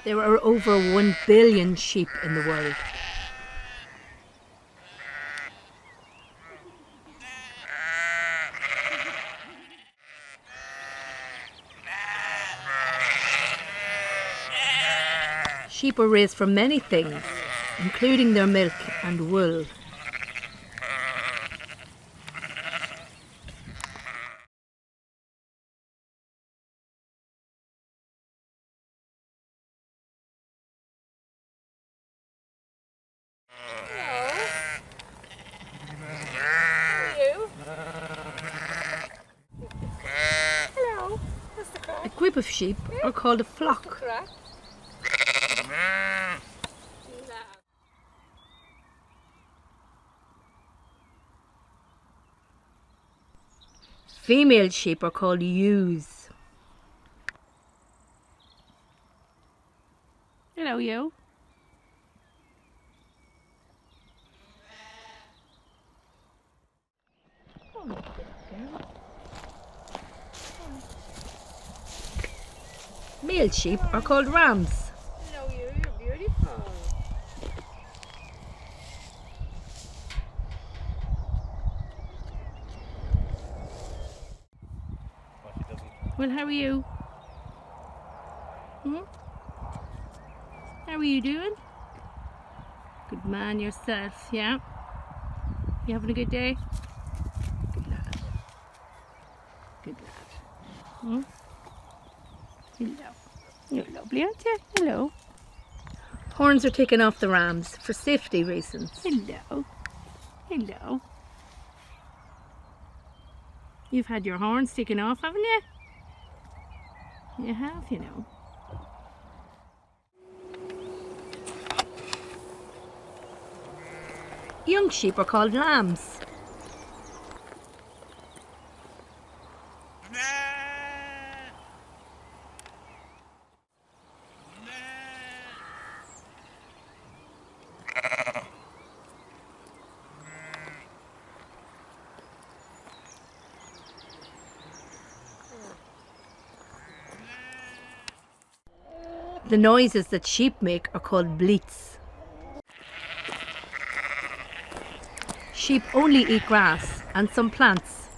There are over 1 billion sheep in the world. Sheep are raised for many things, including their milk and wool. Hello, Mr. Clarke. A group of sheep are called a flock. Clarke. Female sheep are called ewes. Hello, you. Male sheep are called rams. Hello, you're beautiful. Well, how are you? How are you doing? Good man yourself, yeah? You having a good day? Good lad. Good lad. Hello. You're lovely, aren't you? Hello. Horns are taken off the rams for safety reasons. Hello. Hello. You've had your horns taken off, haven't you? You have, you know. Young sheep are called lambs. The noises that sheep make are called bleats. Sheep only eat grass and some plants.